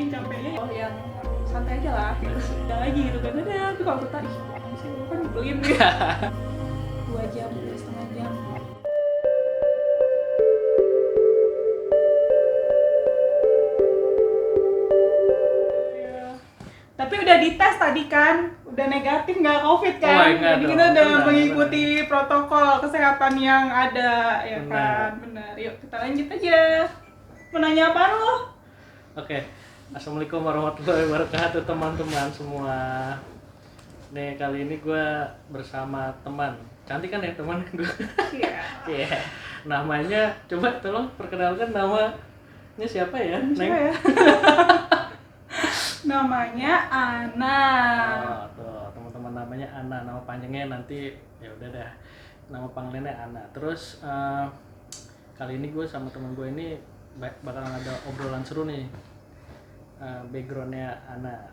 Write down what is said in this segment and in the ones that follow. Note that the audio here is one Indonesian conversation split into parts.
saking capeknya yang santai aja lah gitu. Udah lagi gitu kan ada tapi kalau kita sih kan nyebelin gitu 2 jam 2,5 jam. Tapi udah dites tadi kan, udah negatif nggak COVID kan? Jadi kita udah mengikuti protokol kesehatan yang ada ya kan, benar. Yuk kita lanjut aja. Mau nanya apa lo? Oke, assalamualaikum warahmatullahi wabarakatuh teman-teman semua. Nih kali ini gue bersama teman, cantik kan ya teman gue? Iya. Iya. Namanya, coba tolong perkenalkan namanya siapa ya? Siapa ya? Namanya Ana. Oh, tuh teman-teman namanya Ana, nama panjangnya nanti ya udah dah. Nama panggilannya Ana. Terus kali ini gue sama teman gue ini bakalan ada obrolan seru nih. Backgroundnya Ana,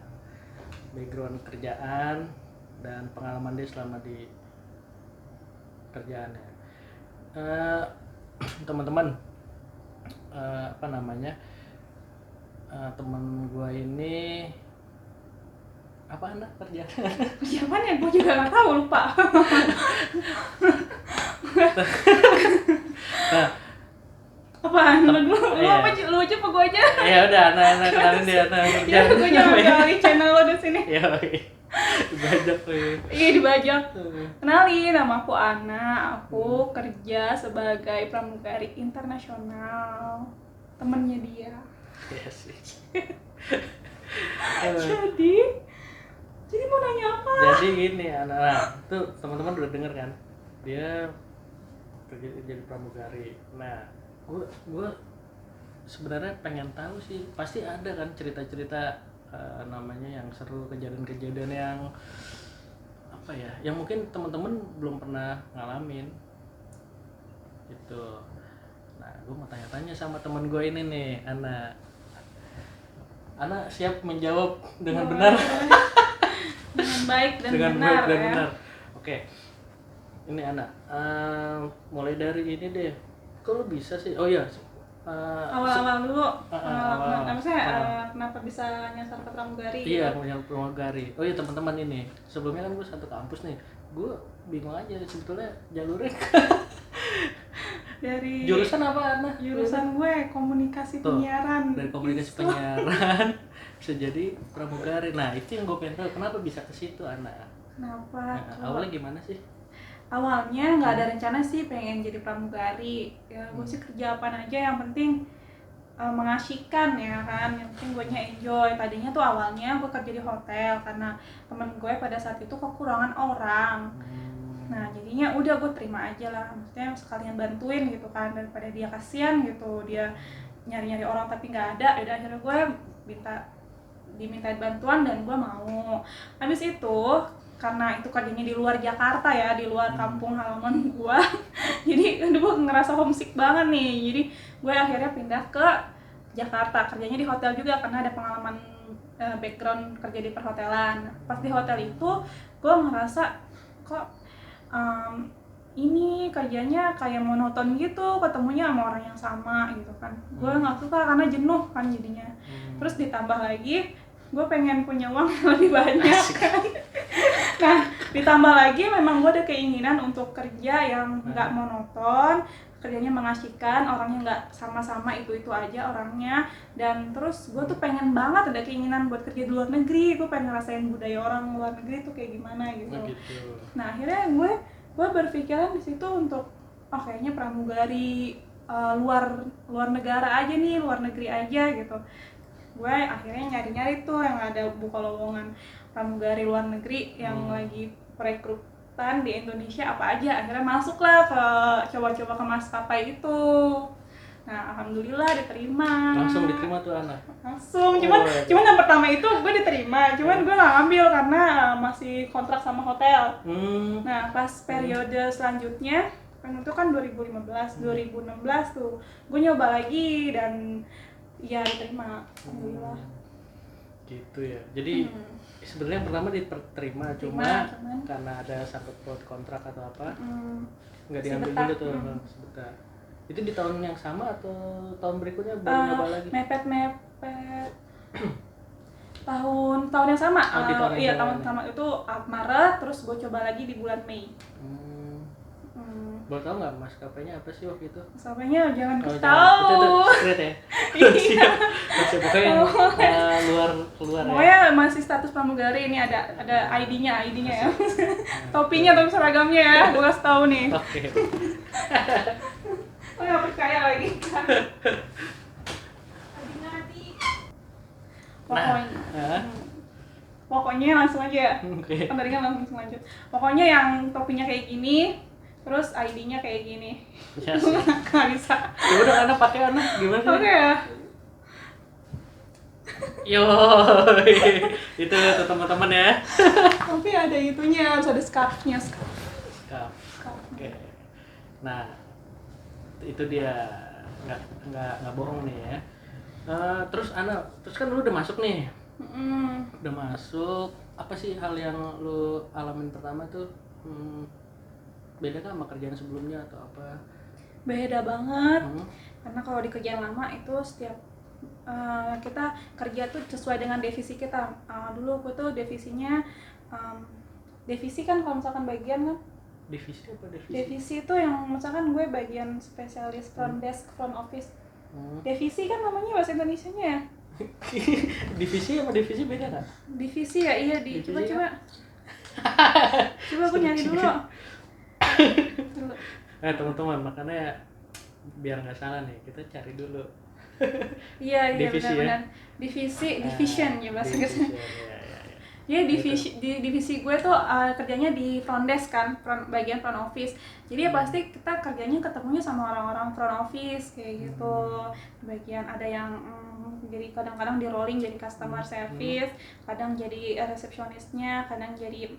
background kerjaan dan pengalaman dia selama di kerjaannya. Teman-teman, apa namanya? Temen gue ini apa anak kerjaan? Siapa ya? Gue juga nggak tahu, lupa. Nah, apaan? Lu apa? Lu aja apa gue aja? Ya udah, anak kenalin dia, anak kerjaan. Ya gue jangan kenalin channel lo di sini. Ya, dibajak nih. Iya dibajak. Kenalin, nama aku Ana. Aku kerja sebagai pramugari internasional. Temennya dia. Iya sih. Jadi mau nanya apa? Jadi gini, anak tuh teman-teman udah denger kan? Dia kerja jadi pramugari. Nah, gue sebenarnya pengen tahu sih, pasti ada kan cerita-cerita namanya yang seru, kejadian-kejadian yang apa ya, yang mungkin teman-teman belum pernah ngalamin gitu. Nah, gue mau tanya-tanya sama teman gue ini nih, Ana siap menjawab dengan benar? Dengan baik dan dengan benar baik dan ya. benar. Oke. Ini Ana, mulai dari ini deh. Kalau bisa sih, oh iya. Awal-awal dulu. Awal. Kenapa bisa nyasar ke pramugari? Iya, punya pramugari. Oh iya teman-teman ini. Sebelumnya kan gue satu kampus nih. Gue bingung aja sebetulnya jalurnya. Dari jurusan apa Ana? Jurusan gue komunikasi penyiaran. Dari komunikasi penyiaran bisa jadi pramugari. Nah, itu yang gue pengen tahu, kenapa bisa ke situ Ana? Kenapa? Awalnya gimana sih? Awalnya nggak ada rencana sih pengen jadi pramugari. Ya gue sih kerja apa aja yang penting mengasihkan ya kan, yang penting gue enjoy. Tadinya tuh awalnya gue kerja di hotel karena temen gue pada saat itu kekurangan orang. Nah jadinya udah gue terima aja lah, maksudnya sekalian bantuin gitu kan, daripada dia kasihan gitu, dia nyari-nyari orang tapi nggak ada. Udah akhirnya gue dimintain bantuan dan gue mau. Habis itu karena itu kerjanya di luar Jakarta ya, di luar kampung halaman gue jadi gue ngerasa homesick banget nih. Jadi gue akhirnya pindah ke Jakarta, kerjanya di hotel juga karena ada pengalaman background kerja di perhotelan. Pas di hotel itu gue ngerasa kok ini kerjanya kayak monoton gitu, ketemunya sama orang yang sama gitu kan. Gue nggak suka karena jenuh kan jadinya. Terus ditambah lagi gue pengen punya uang yang lebih banyak kan. Nah ditambah lagi memang gue ada keinginan untuk kerja yang nggak monoton, kerjanya mengasihkan, orangnya nggak sama-sama itu aja orangnya. Dan terus gue tuh pengen banget, ada keinginan buat kerja di luar negeri. Gue pengen ngerasain budaya orang luar negeri tuh kayak gimana gitu. Nah akhirnya gue berpikiran di situ untuk kayaknya pramugari luar negara aja nih, luar negeri aja gitu. Gue akhirnya nyari-nyari tuh yang ada buka lowongan pramugari luar negeri yang lagi perekrutan di Indonesia apa aja. Akhirnya masuklah ke coba-coba ke maskapai itu. Nah alhamdulillah diterima. Langsung diterima tuh Ana? Langsung, cuman yang pertama itu gue diterima, cuman gue nggak ngambil karena masih kontrak sama hotel. Nah pas periode selanjutnya kan itu kan 2016 tuh gue nyoba lagi dan ya diterima, alhamdulillah. Gitu ya. Jadi sebenarnya pertama diterima, cuma karena ada sangkut paut kontrak atau apa, nggak diambil dulu tuh sebentar. Itu di tahun yang sama atau tahun berikutnya baru nyoba lagi? Mepet tahun yang sama. Oh, di tahun yang Iya, sama tahun nih. sama itu Maret, terus gue coba lagi di bulan Mei. Boleh tahu nggak maskapainya apa sih waktu itu? Maskapainya jangan kasih jangan. tahu. Itu secret ya. Iya. Terus pokoknya yang luar ya. Pokoknya masih status pramugari, ini ada ID-nya ya. Topinya atau seragamnya ya, gue kasih tahu nih. Oke. Oh nggak percaya lagi. Pokoknya langsung aja. Oke. Kan tadi kan langsung lanjut. Pokoknya yang topinya kayak gini, terus ID-nya kayak gini. Ya sih. Nggak bisa. Coba dong anak pakai anak gimana sih? Oke ya. Yo, itu tuh teman-teman ya. Tapi ada itunya, harus ada scarf-nya. Skap. Oke. Nah, itu dia nggak bohong nih ya. Terus kan lu udah masuk nih. Udah masuk. Apa sih hal yang lu alamin pertama tuh? Beda kan sama kerjaan sebelumnya atau apa? Beda banget. Karena kalau di kerjaan lama itu setiap kita kerja tuh sesuai dengan divisi kita. Dulu gue tuh divisinya divisi kan kalau misalkan bagian kan. Divisi apa divisi? Divisi itu yang misalkan gue bagian spesialis front desk, front office. Divisi kan namanya bahasa Indonesianya ya. Divisi sama divisi beda nggak? Divisi ya, iya di coba gue nyari dulu. Teman-teman, makanya biar nggak salah nih kita cari dulu. Iya Divisi benar-benar. Division ya bahasa Inggrisnya. Ya divisi gue tuh kerjanya di front desk kan, bagian front office. Jadi ya pasti kita kerjanya ketemunya sama orang-orang front office kayak gitu. Bagian ada yang jadi kadang-kadang di rolling jadi customer service, kadang jadi resepsionisnya, kadang jadi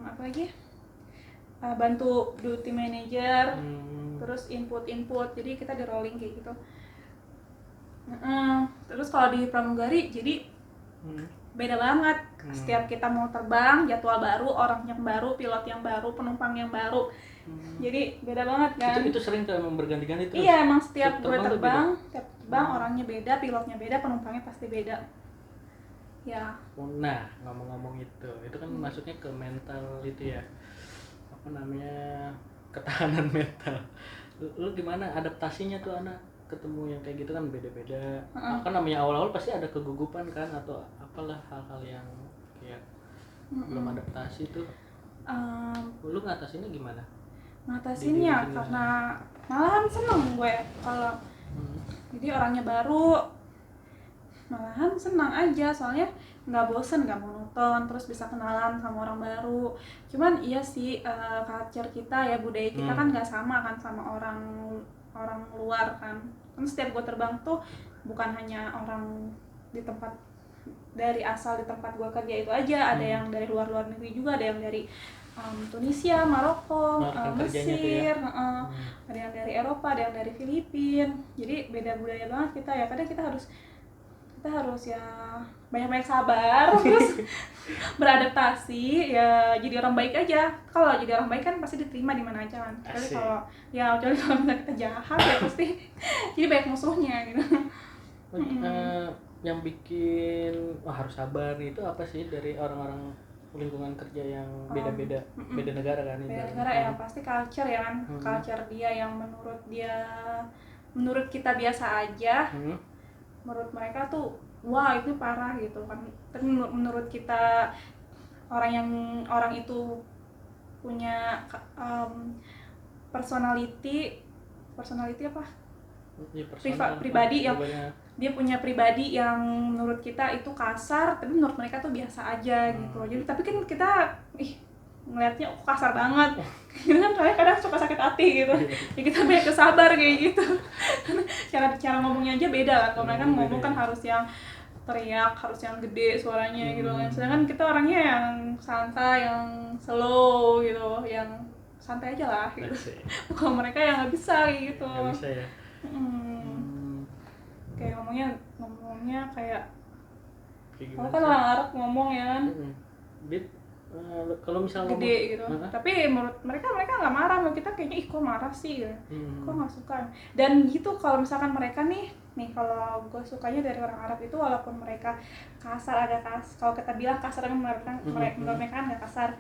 apa lagi? Bantu duty manager, terus input. Jadi kita di rolling kayak gitu. Terus kalau di pramugari jadi beda banget. Setiap kita mau terbang, jadwal baru, orang yang baru, pilot yang baru, penumpang yang baru. Jadi beda banget kan. Itu sering tuh emang berganti-ganti terus. Iya, emang setiap gue terbang, orangnya beda, pilotnya beda, penumpangnya pasti beda. Ya. Nah, ngomong-ngomong itu kan masuknya ke mental itu ya. Apa namanya? Ketahanan mental. Lu gimana adaptasinya tuh anak ketemu yang kayak gitu kan beda-beda. Kan namanya awal-awal pasti ada kegugupan kan atau apalah hal-hal yang kayak belum adaptasi tuh. Lu ngatasinnya gimana? Ngatasinnya karena malahan seneng gue kalau jadi orangnya baru, malahan senang aja soalnya nggak bosen, nggak monoton, terus bisa kenalan sama orang baru. Cuman iya sih culture kita ya, budaya kita kan nggak sama kan sama orang luar kan setiap gue terbang tuh bukan hanya orang di tempat dari asal di tempat gue kerja itu aja, ada yang dari luar negeri juga, ada yang dari Tunisia, Maroko, Mesir, ada yang dari Eropa, ada yang dari Filipina. Jadi beda budaya banget kita ya, kadang kita harus ya banyak-banyak sabar terus beradaptasi ya, jadi orang baik aja. Kalau jadi orang baik kan pasti diterima di mana aja kan. Kecuali kalau misalnya kita jahat ya pasti jadi banyak musuhnya gitu. Yang bikin harus sabar itu apa sih dari orang-orang lingkungan kerja yang beda-beda, beda negara kan? Beda negara ya pasti culture ya kan. Culture dia yang menurut kita biasa aja, menurut mereka tuh wah itu parah gitu kan. Tapi menurut kita orang itu punya personality apa? Ya, pribadi yang dia punya pribadi yang menurut kita itu kasar, tapi menurut mereka tuh biasa aja gitu. Jadi tapi kan kita ngelihatnya kasar banget gitu kan, soalnya kadang suka sakit hati gitu. Ya kita banyak kesabar kayak gitu. cara ngomongnya aja beda kan. Kalau mereka ngomong kan harus yang teriak, harus yang gede suaranya gitu kan. Sedangkan kita orangnya yang santai, yang slow gitu, yang santai aja lah gitu. Kalau mereka yang nggak bisa kayak gitu. Nggak bisa ya. Kayak ngomongnya kayak kalau kan orang Arab ngomong ya kan. Kalau misalnya gede gitu. Tapi menurut mereka nggak marah, menurut kita kayaknya kok marah sih ya. Kok nggak suka. Dan gitu kalau misalkan mereka nih nih, kalau gue sukanya dari orang Arab itu walaupun mereka kasar, agak kalau kita bilang kasar kan menurut mereka kan nggak kasar.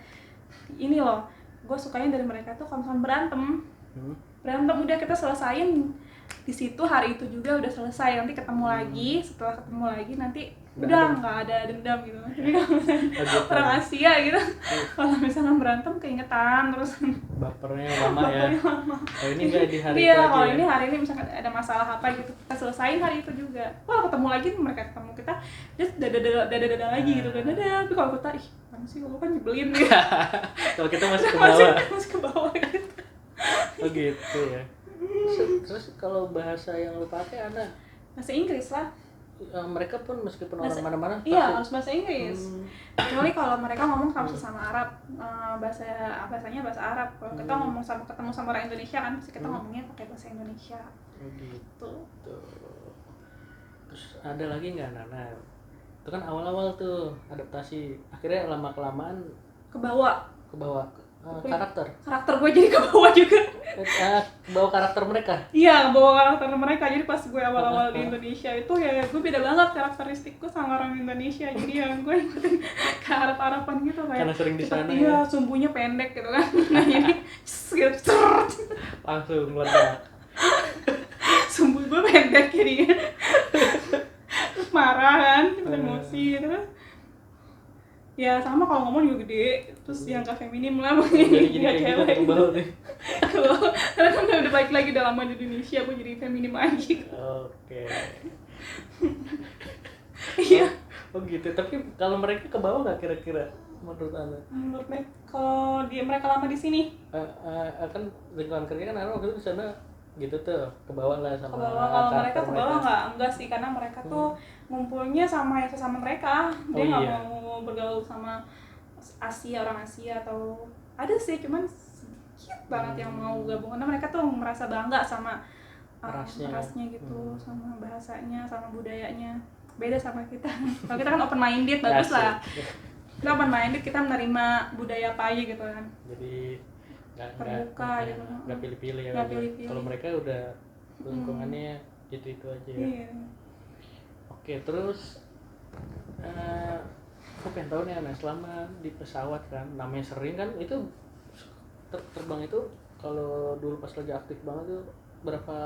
Ini loh, gue sukanya dari mereka tuh kalau misalnya berantem udah kita selesain di situ, hari itu juga udah selesai, nanti ketemu lagi, setelah ketemu lagi nanti udah nggak ada dendam gitu. Jadi kalau misalnya orang Asia gitu, kalau misalnya berantem keingetan terus bapernya lama ya. Oh ini nggak di hari iya, itu aja kalau ya? ini hari ini misalkan ada masalah apa gitu, kita selesain hari itu juga. Wah, ketemu lagi mereka ketemu kita, just dada lagi gitu kan, dada. Tapi kalau kita mana sih, lu kan nyebelin gitu. Kalau kita masih ke bawah. masih ke bawah gitu. Oh gitu ya. Terus kalau bahasa yang lu pakai ada Bahasa Inggris lah. Mereka pun meskipun orang mana-mana iya harus bahasa Inggris. Kecuali kalau mereka ngomong sama sesama Arab, bahasanya bahasa Arab. Kalau kita ngomong ketemu sama orang Indonesia kan, pasti kita ngomongnya pakai bahasa Indonesia. Gitu. Terus ada lagi nggak Nana? Itu kan awal-awal tuh adaptasi, akhirnya lama-kelamaan ke bawah karakter gue jadi ke bawah juga. bawa karakter mereka. Iya, bawa karakter mereka. Jadi pas gue awal-awal di Indonesia itu ya gue beda banget karakteristik gue sama orang Indonesia. Jadi ya gue ikutin ke Arab-Araban gitu kayak. Karena sering di sana. Iya, sumbunya pendek gitu kan. Nah, jadi gitu. Langsung meledak. Sumbu gue pendek jadinya. Terus marah kan, emosi gitu kan. Ya sama kalau ngomong juga gede, terus yang gak feminim lah jadi gak kayak cewek gitu bawah nih. Karena kan udah balik lagi udah lama di Indonesia, aku jadi feminim lagi. Oke. Iya. Oh gitu, tapi kalau mereka ke bawah nggak kira-kira menurut Anda? Menurut mereka, kalau mereka lama di sini Kan lingkungan kerja kan waktu itu di sana gitu tuh, ke bawah lah sama ke bawah. Kalau mereka ke bawah enggak sih, karena mereka tuh ngumpulnya sama yang sesama mereka. Dia nggak mau bergaul sama orang Asia atau ada sih, cuman sedikit banget yang mau gabung, karena mereka tuh merasa bangga sama rasnya gitu, sama bahasanya, sama budayanya. Beda sama kita. Kalau kita kan open minded, bagus lah. Kita open minded, kita menerima budaya apa aja gitu kan. Jadi terbuka gitu. Nggak pilih-pilih ya. Kalau mereka udah lingkungannya itu aja ya. Iya. Oke, terus aku pengen tahu nih Ana, selama di pesawat kan, namanya sering kan itu terbang itu, kalau dulu pas lagi aktif banget tuh berapa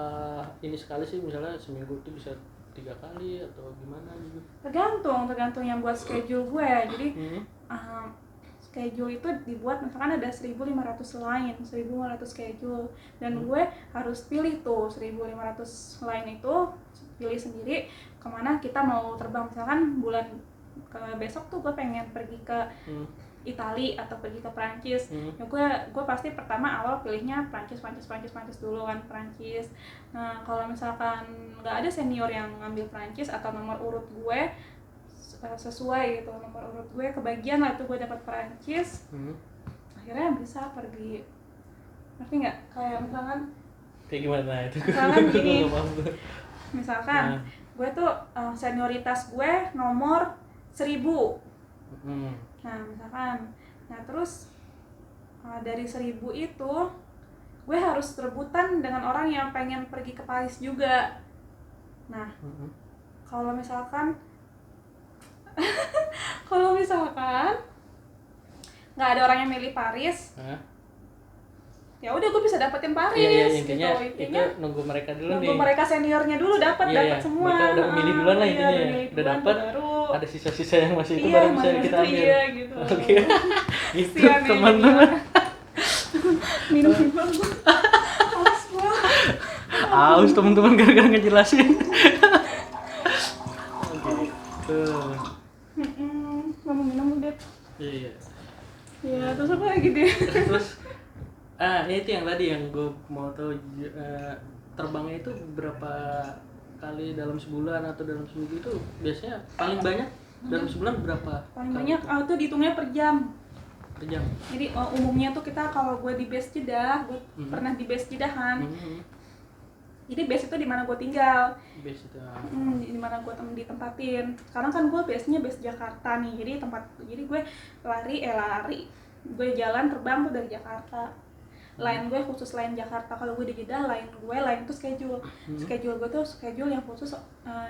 ini sekali sih, misalnya seminggu tuh bisa 3 kali atau gimana gitu? Tergantung yang buat schedule gue. Jadi schedule itu dibuat, misalkan ada 1.500 line, 1.500 schedule, dan gue harus pilih tuh 1.500 line itu, pilih sendiri kemana kita mau terbang. Misalkan bulan besok tuh gue pengen pergi ke Itali atau pergi ke Prancis. Ya gue pasti pertama awal pilihnya Prancis dulu kan, Prancis. Nah, kalau misalkan nggak ada senior yang ngambil Prancis atau nomor urut gue sesuai gitu, nomor urut gue kebagian lah tuh gue dapat Prancis. Akhirnya bisa pergi. Ngerti nggak? Kayak misalkan kayak gimana itu? Misalkan gini. Misalkan gue tuh senioritas gue nomor 1.000. Nah, misalkan. Nah, terus dari 1.000 itu gue harus rebutan dengan orang yang pengen pergi ke Paris juga. Nah, kalau misalkan nggak ada orang yang milih Paris, ya udah gue bisa dapetin Paris. Iya, intinya itu nunggu mereka dulu nih. Nunggu mereka seniornya dulu dapat semua. Mereka udah milih duluan lah intinya. Udah dapat. Ada sisa-sisa yang masih itu baru bisa kita ambil. Iya gitu. Oke. Gitu teman-teman. Minum gue. Aus teman-teman gara-gara ngejelasin. Minum udah. Iya. Ya, terus apa lagi deh? Terus itu yang tadi yang gue mau tahu, terbangnya itu berapa kali dalam sebulan atau dalam seminggu itu biasanya paling banyak dalam sebulan berapa? Paling banyak itu dihitungnya per jam. Per jam. Jadi umumnya tuh kita, kalau gue di base Jeddah, gue pernah di base Jeddah kan. Jadi base itu di mana gue tinggal. Base itu. Di mana gue ditempatin. Sekarang kan gue base-nya base Jakarta nih. Jadi gue lari. Gue jalan terbang tuh dari Jakarta. line gue khusus line Jakarta. Kalau gue di Jeddah, line tuh schedule. Schedule gue tuh schedule yang khusus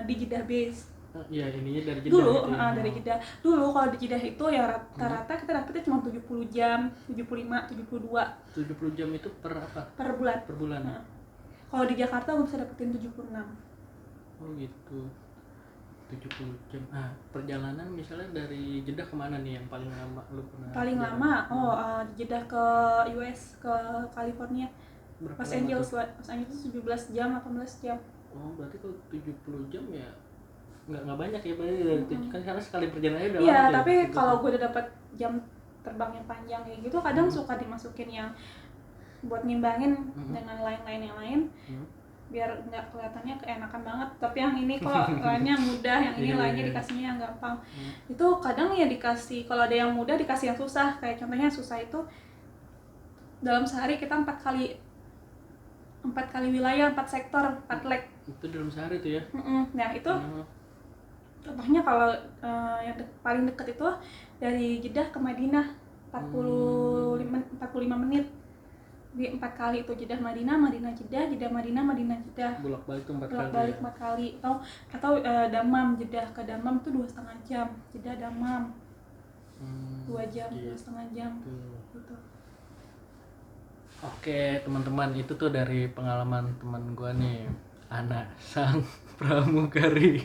di Jeddah base. Iya, ininya dari Jeddah. Dulu gitu ya. dari Jeddah. Dulu kalau di Jeddah itu ya rata-rata kita dapetnya cuma 70 jam, 75, 72. 70 jam itu per apa? Per bulan. Per bulan. Kalau di Jakarta gue bisa dapetin 76. Oh gitu. 70 jam. Perjalanan misalnya dari Jeddah kemana nih yang paling lama lu pernah? Paling lama di Jeddah ke US, ke California. Berapa Los lama Angeles tuh? 17 jam, 18 jam. Oh, berarti kalau 70 jam ya nggak banyak ya, berarti dari kan karena sekali perjalanannya udah Iya, lama tapi ya, kalau gue udah dapat jam terbang yang panjang kayak gitu, kadang suka dimasukin yang buat ngimbangin dengan lain-lain yang lain, biar nggak kelihatannya keenakan banget. Tapi yang ini kok lainnya mudah, yang ini lainnya dikasihnya yang gampang. Itu kadang ya dikasih, kalau ada yang mudah dikasih yang susah. Kayak contohnya susah itu dalam sehari kita 4 kali wilayah, 4 sektor, 4 leg. Itu dalam sehari tuh ya? Nah itu contohnya kalau yang paling dekat itu dari Jeddah ke Madinah 45 menit di 4 kali itu, Jeddah Madinah, Madinah Jeddah, Jeddah Madinah, Madinah Jeddah. Bolak-balik tuh 4 kali. Bolak-balik 4 kali. Atau Dammam, Jeddah ke Dammam itu 2,5 jam. Jeddah Dammam 2 jam, 2,5 jam gitu. Oke teman-teman, itu tuh dari pengalaman teman gua nih, Ana sang pramugari.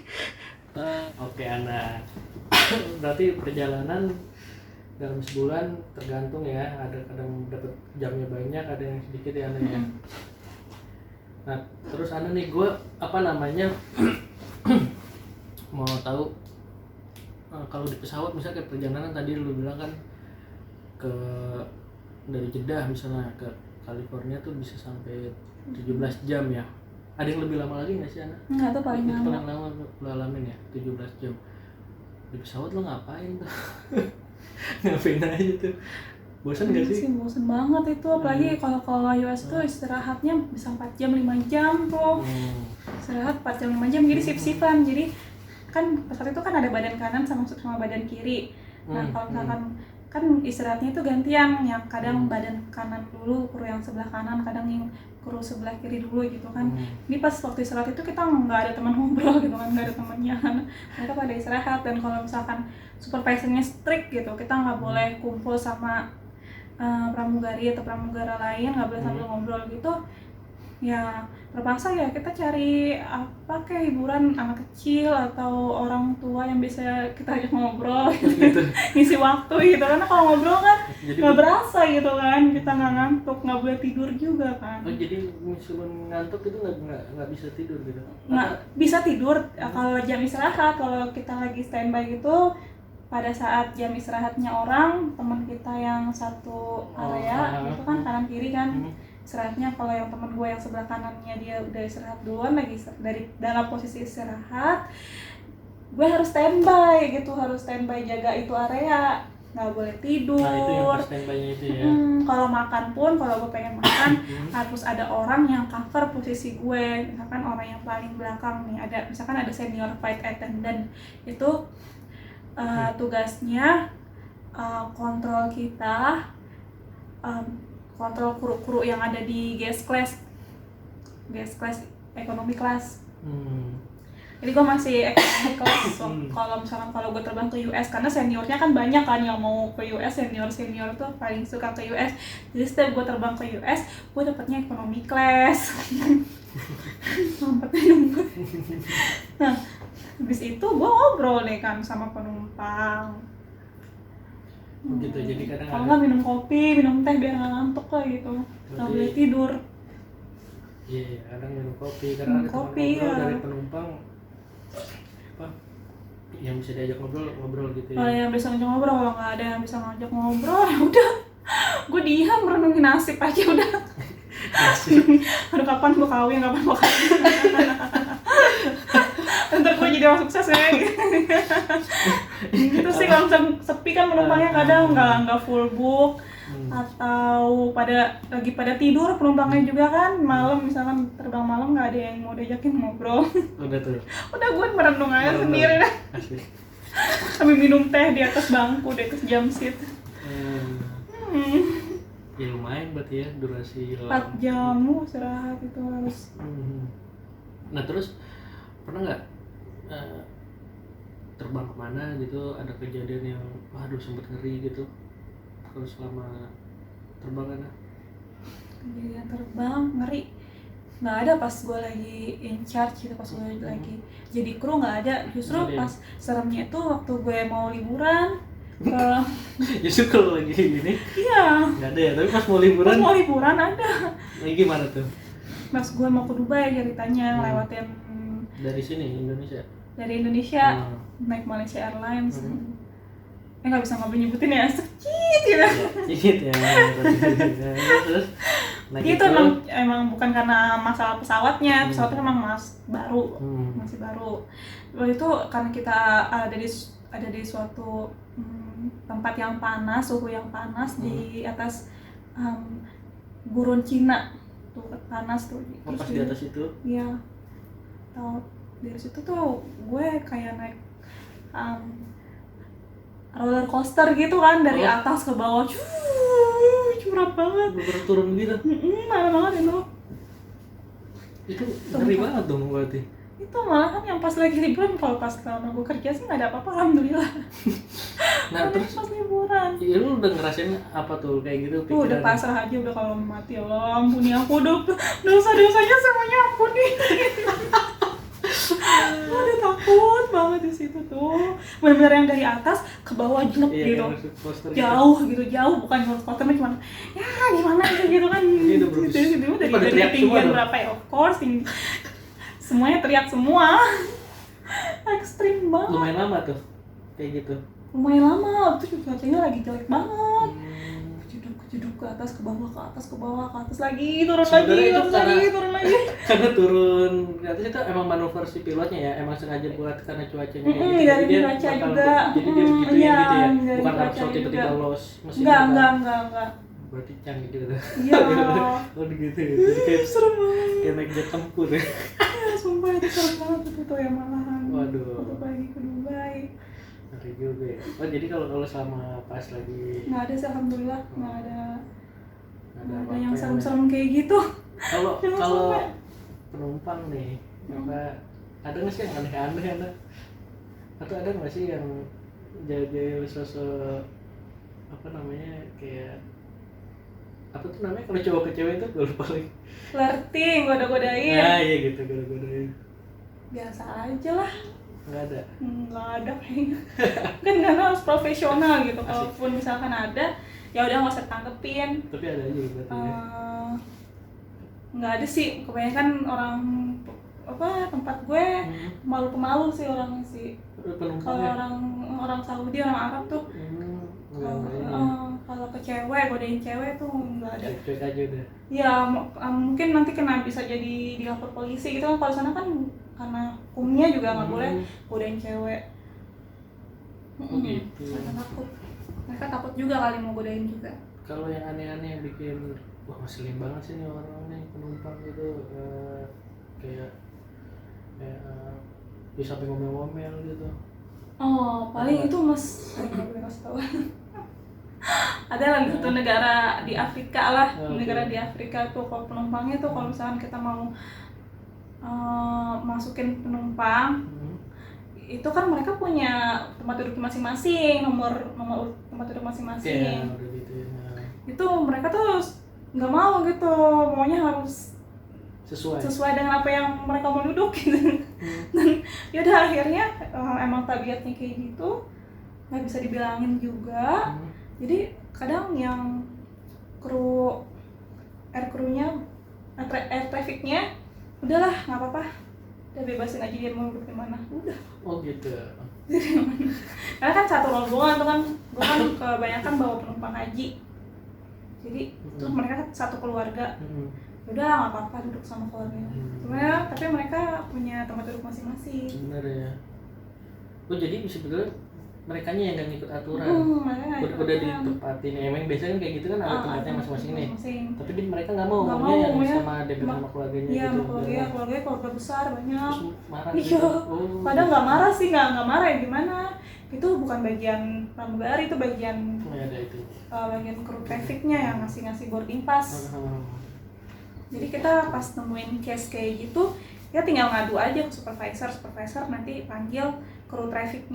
Oke Ana, berarti perjalanan dalam sebulan tergantung ya, ada kadang dapat jamnya banyak, ada yang sedikit ya Ana ya. Nah terus Ana nih, gue mau tahu kalau di pesawat misalnya kayak perjalanan tadi lu bilang kan dari Jeddah misalnya ke California tuh bisa sampai 17 jam ya. Ada yang lebih lama lagi nggak sih Ana? Enggak, itu paling lama. Paling lama lu alamin ya, 17 jam. Di pesawat lu ngapain tuh? Ngapain aja tuh? Bosan nggak sih? Bosan banget itu, apalagi kalau US tuh istirahatnya bisa 4 jam, 5 jam tuh. Istirahat 4 jam, 5 jam, jadi sip-sipan. Jadi kan pesawat itu kan ada badan kanan sama badan kiri. Nah kalau misalkan kan istirahatnya itu gantian, yang kadang badan kanan dulu, kru yang sebelah kanan, kadang yang kru sebelah kiri dulu gitu kan. Ini pas waktu istirahat itu kita nggak ada teman ngobrol gitu kan, nggak ada temannya, mereka pada istirahat. Dan kalau misalkan supervisornya strict gitu, kita nggak boleh kumpul sama pramugari atau pramugara lain, nggak boleh sambil ngobrol gitu. Ya terpaksa ya kita cari apa kayak hiburan anak kecil atau orang tua yang bisa kita ajak ngobrol gitu. Ngisi waktu gitu, karena kalau ngobrol kan nggak berasa gitu kan, kita nggak ngantuk, nggak boleh tidur juga kan. Oh jadi meskipun ngantuk itu nggak bisa tidur gitu? Nggak bisa tidur kalau jam istirahat. Kalau kita lagi standby gitu, pada saat jam istirahatnya orang teman kita yang satu area itu kan kanan kiri kan istirahatnya. Kalau yang teman gue yang sebelah kanannya dia udah istirahat duluan, lagi dari dalam posisi istirahat, gue harus standby gitu, harus standby jaga itu area, nggak boleh tidur. Nah itu yang standby-nya itu ya. Kalau makan pun, kalau gue pengen makan harus ada orang yang cover posisi gue. Misalkan orang yang paling belakang nih, misalkan ada senior flight attendant, itu tugasnya kontrol kita, kontrol kru-kru yang ada di guest class, economy class. Jadi gue masih economy class. Kalau misalkan kalau gue terbang ke US, karena seniornya kan banyak kan yang mau ke US, senior tuh paling suka ke US. Jadi setiap gue terbang ke US, gue dapetnya economy class. Mampetnya nunggu. Nah, habis itu gue ngobrol nih kan sama penumpang. Begitu, jadi kadang kalau nggak minum kopi, minum teh biar nggak ngantuk lah gitu, nggak boleh tidur. Iya, kadang minum kopi, karena ada teman ngobrol dari penumpang apa yang bisa diajak ngobrol gitu ya. Kalau yang bisa ngajak ngobrol, kalau nggak ada yang bisa ngajak ngobrol, ya udah, gue diam merenungi nasib aja udah. Aduh kapan gue kawin, ntar gue jadi orang sukses ya gitu sih. Kalau misalnya sepi kan penumpangnya kadang nggak full book, atau lagi pada tidur penumpangnya juga kan, malam misalkan terbang malam nggak ada yang mau diajakin ngobrol. Udah gue merenung aja sendiri dah, sambil minum teh di atas bangku, di atas jam seat. Ya main berarti ya durasi 4 lama. jam istirahat itu harus. Nah terus pernah nggak terbang kemana gitu, ada kejadian yang waduh sempet ngeri gitu kalau selama terbang kan? Kejadian terbang ngeri nggak ada pas gue lagi in charge gitu, pas gue lagi jadi kru nggak ada. Justru pas seremnya itu waktu gue mau liburan justru kalau lagi ini iya nggak ada ya, tapi pas mau liburan ada. lagi gimana tuh? Pas gue mau ke Dubai ceritanya lewatin dari sini Indonesia naik Malaysia Airlines. Nggak bisa nyebutin ya, sekit gitu. Sedikit ya. Terus itu emang bukan karena masalah pesawatnya emang baru, masih baru. Waktu itu karena kita ada di suatu tempat yang panas, suhu yang panas di atas gurun Cina tuh, panas tuh. Terus di atas itu? Iya. Tahu dari situ tuh gue kayak naik roller coaster gitu kan, dari atas ke bawah, curang banget. Bener turun gitu. Malah banget itu. Itu ngeri banget dong berarti. Itu malahan yang pas lagi liburan. Kalau pas selama gue kerja sih nggak ada apa-apa, alhamdulillah. Nah terus pas liburan. Iya, lu udah ngerasain apa tuh kayak gitu? Udah pasrah aja, udah kalau mati ya Allah ampuni aku, dosa-dosanya semuanya ampuni. Udah takut banget di situ tuh, benar-benar yang dari atas ke bawah jelek gitu, jauh gitu, bukan roller coaster cuma ya gimana gitu kan, gitu dari ketinggian berapa ya, of course semuanya teriak semua, ekstrim banget. Lumayan lama tuh kayak gitu. Lumayan lama, tuh cuacanya lagi jelek banget. Jeduk ke atas, ke bawah, lagi, turun lagi. Karena turun ke atas itu emang manuver si pilotnya ya, emang sengaja buat karena cuacanya kayak gitu. Dari cuaca juga. Jadi dia begitu ya gitu ya, bukan karena pesawat tiba-tiba los mesinnya. Enggak. Berarti canggih gitu. Iya. Oh gitu ya, jadi kayak serem banget. Kayak naik jet tempur ya. Ya sumpah itu serem banget itu ya malahan. Waduh. Waktu lagi ke Dubai. Ngeri juga ya. Oh jadi kalau selama pas lagi nggak ada sih, alhamdulillah nggak ada yang ya, serem-serem kayak gitu. Kalau penumpang nih ada nggak sih yang aneh-aneh atau ada nggak sih yang jadi sosok apa namanya, kayak apa tuh namanya kalau cowok ke cewek itu gue lupa lagi, flirting, goda-godain. nah iya gitu, goda-godain. Biasa aja lah. Nggak ada kayaknya. Kan karena harus profesional gitu. Kalaupun misalkan ada, ya udah nggak usah tanggepin. Tapi ada aja berarti ya. Nggak ada sih, kebanyakan orang tempat gue pemalu sih orangnya sih. Kalau orang Saudi, orang Arab tuh kalau ke cewek, godain cewek tuh nggak ada. Cek aja udah. Ya mungkin nanti bisa jadi dilapor polisi gitu kan. Kalau sana kan karena hukumnya juga nggak boleh godain cewek. Gitu. Mereka takut juga kali mau godain juga. Kalau yang aneh-aneh yang bikin wah ngeselin banget sih nih orang nih penumpang gitu, kayak bisa sampai ngomel-ngomel gitu. Paling itu gue kasih tahu. Ada lagi satu negara di Afrika lah, negara di Afrika tuh kalau penumpangnya tuh kalau misalkan kita mau masukin penumpang, itu kan mereka punya tempat duduk masing-masing, nomor tempat duduk masing-masing. Gitu ya. Itu mereka tuh nggak mau gitu, maunya harus sesuai dengan apa yang mereka mau duduk gitu. Dan yaudah akhirnya emang tabiatnya kayak gitu, nggak bisa dibilangin juga. Jadi kadang yang air trafficnya udahlah nggak apa-apa, udah bebasin aja dia mau duduk di mana, udah. Oh gitu. Karena kan satu rombongan tuh kan, gue kan kebanyakan bawa penumpang haji, jadi tuh mereka satu keluarga. Udah nggak apa-apa duduk sama keluarganya. Sebenarnya tapi mereka punya tempat duduk masing-masing. Bener ya. Oh jadi sebetulnya merekanya yang nggak ngikut aturan. Udah ditempatin. Emang biasanya kayak gitu kan ada tempatnya masing-masing nih. Tapi mereka nggak mau yang sama debet sama keluarganya. Iya, gitu. Keluarga besar banyak. Terus marah iya. Gitu. Padahal nggak marah sih, nggak marah ya gimana? itu bukan bagian pramugari, itu bagian ada itu. Bagian kru trafficnya yang ngasih boarding pass. Jadi kita pas nemuin case kayak gitu, ya tinggal ngadu aja ke supervisor nanti panggil kru traffic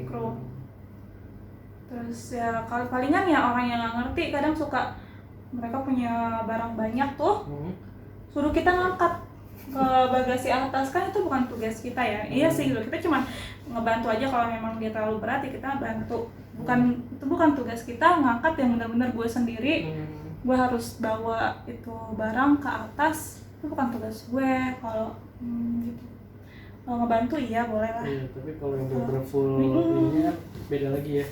crew. Terus ya kalau palingan ya orang yang nggak ngerti kadang suka mereka punya barang banyak tuh, suruh kita ngangkat ke bagasi atas, kan itu bukan tugas kita ya. Iya sih, kita cuma ngebantu aja kalau memang dia terlalu berat ya kita bantu. Itu bukan tugas kita ngangkat yang benar-benar gue sendiri. Gue harus bawa itu barang ke atas, itu bukan tugas gue. Kalau gitu, kalau ngebantu iya boleh lah. Iya, tapi kalau yang bener-bener full ini kan beda lagi ya.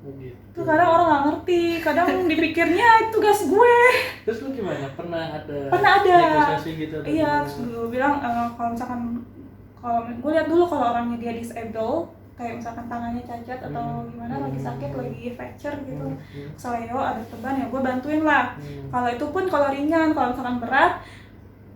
Begitu. Itu kadang orang nggak ngerti, kadang dipikirnya itu tugas gue. Terus lu gimana? Pernah ada negosiasi gitu? Iya, terus gue bilang kalau misalkan gue lihat dulu kalau orangnya dia disable, kayak misalkan tangannya cacat atau gimana, lagi sakit, lagi fracture gitu, seleo ada teban ya gue bantuin lah. Kalau itu pun kalau ringan, kalau misalkan berat,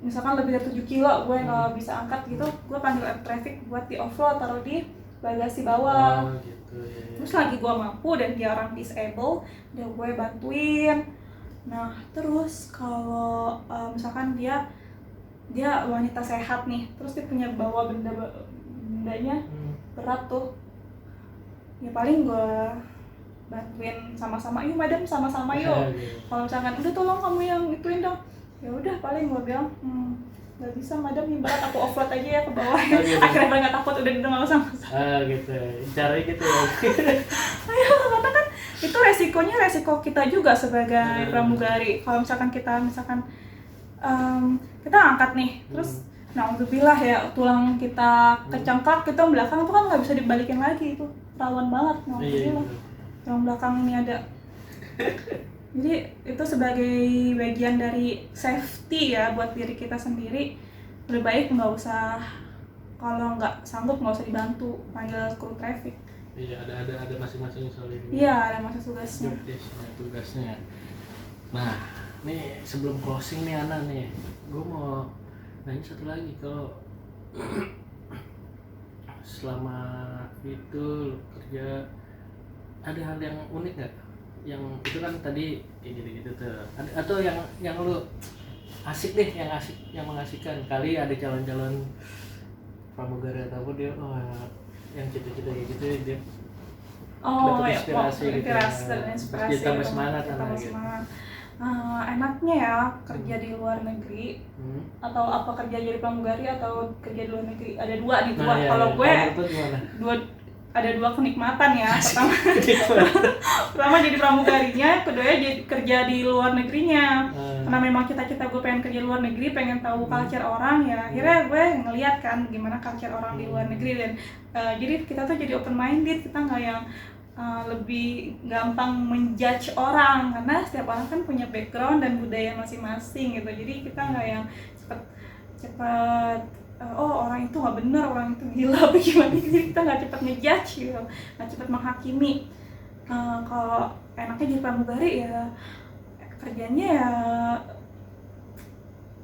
misalkan lebih dari 7 kilo gue nggak bisa angkat gitu, gue panggil air traffic buat di offload, taruh di bagasi bawah. Gitu, ya. Terus lagi gue mampu dan dia orang disable, dia gue bantuin. Nah terus kalau misalkan dia wanita sehat nih, terus dia punya bawa bendanya berat tuh, ya paling gue bantuin sama-sama, yuk madam sama-sama yuk. Kalau misalkan udah tolong kamu yang ituin dong, ya udah paling gue bilang nggak bisa madam, yang berat aku offload aja ya ke bawah. Akhirnya mereka nggak takut, udah nggak usah. Gitu, caranya gitu ya. Ayo, karena kan itu resiko kita juga sebagai pramugari. Kalau misalkan kita kita angkat nih, terus na'udzubillah ya tulang kita kecengkak, kita belakang itu kan nggak bisa dibalikin lagi, itu rawan banget. Na'udzubillah yang belakang ini ada. Jadi itu sebagai bagian dari safety ya buat diri kita sendiri. Lebih baik nggak usah, kalau nggak sanggup nggak usah dibantu, panggil kru traffic. Iya, ada masing-masing soal ini. Iya, ada masa tugasnya. Nah, nih sebelum closing nih Ana nih, gue mau nanya satu lagi. Kalau selama itu lu kerja, ada hal yang unik nggak? Yang itu kan tadi kayak gitu-gitu tuh. Atau yang lu asik deh, yang mengasihkan. Kali ada calon-calon pramugari ataupun dia yang cita-cita kayak gitu dia dapat inspirasi gitu. Inspirasi tambah semangat gitu. Enaknya ya kerja di luar negeri, atau apa kerja jadi pramugari atau kerja di luar negeri, ada dua nih. Kalau gue ada dua kenikmatan ya. Pertama jadi pramugarinya, kedua jadi kerja di luar negerinya. Karena memang cita-cita gue pengen kerja di luar negeri, pengen tahu culture orang ya. Akhirnya gue ngeliat kan gimana culture orang di luar negeri, dan jadi kita tuh jadi open minded, kita nggak yang lebih gampang menjudge orang, karena setiap orang kan punya background dan budaya masing-masing gitu. Jadi kita nggak yang cepat orang itu nggak benar, orang itu gila bagaimana. Jadi kita nggak cepat ngejudge gitu, nggak cepat menghakimi. Kalau enaknya jadi pramugari ya kerjanya ya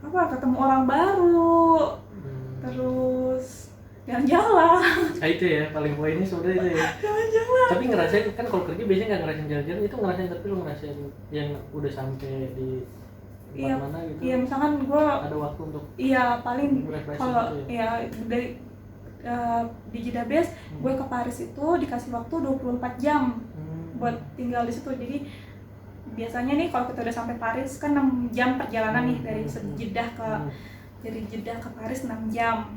ketemu orang baru, terus jalan-jalan. Itu ya paling poinnya sebenarnya itu ya. Jalan-jalan. Tapi ngerasain kan, kalau kerja biasanya nggak ngerasain jalan-jalan, itu ngerasain, tapi lu ngerasain yang udah sampai di tempat mana gitu. Iya, misalkan gue ada waktu untuk paling kalau gitu ya dari di Jeddah Base gue ke Paris itu dikasih waktu 24 jam buat tinggal di situ. Jadi biasanya nih kalau kita udah sampai Paris kan 6 jam perjalanan nih dari Jeddah ke Paris 6 jam.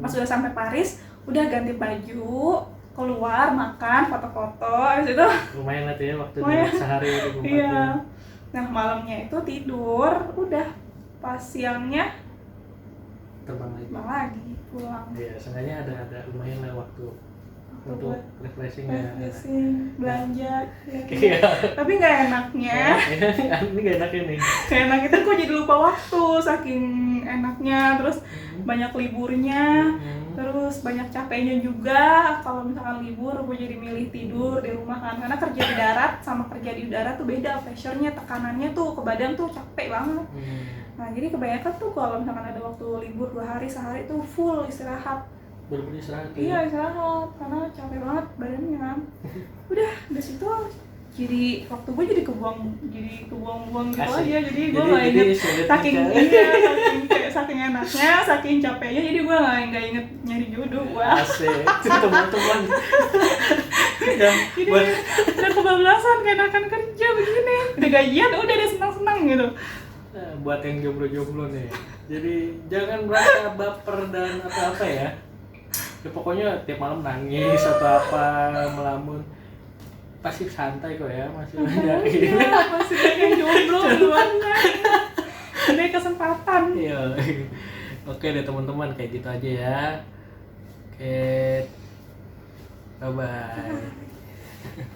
Pas udah sampai Paris, udah ganti baju, keluar, makan, foto-foto, habis itu lumayan lah tuh ya waktu sehari itu. Iya. Nah malamnya itu tidur, udah pas siangnya terbang lagi pulang. Iya, seenggaknya ada lumayan lah waktu untuk refreshing, belanja ya. Tapi nggak enaknya. Ini nggak enaknya nih. Kayak enak itu gue jadi lupa waktu saking enaknya, terus banyak liburnya, terus banyak capeknya juga. Kalau misalkan libur gue jadi milih tidur di rumah kan, karena kerja di darat sama kerja di udara tuh beda, pressure-nya, tekanannya tuh ke badan tuh capek banget. Nah jadi kebanyakan tuh kalau misalkan ada waktu libur 2 hari, sehari tuh full istirahat. bener-bener istirahat ya? Iya istirahat karena capek banget badannya kan. Udah dari situ jadi waktu gue jadi kebuang-buang gitu Asik. aja, jadi gue nggak inget saking saking enaknya, saking capeknya, jadi gue nggak inget nyari jodoh gue. Asik. Teman-teman yang Jadi buat udah kebablasan keenakan kerja begini, udah gajian udah senang-senang gitu. buat yang jomblo-jomblo nih. Jadi jangan merasa baper dan apa ya. Ya pokoknya tiap malam nangis atau apa melamun. Pasti santai kok ya, masih banyak. Iya, masih banyak jomblo duluannya. Ada kesempatan. Iya. Oke deh teman-teman, kayak gitu aja ya. Oke. Bye bye.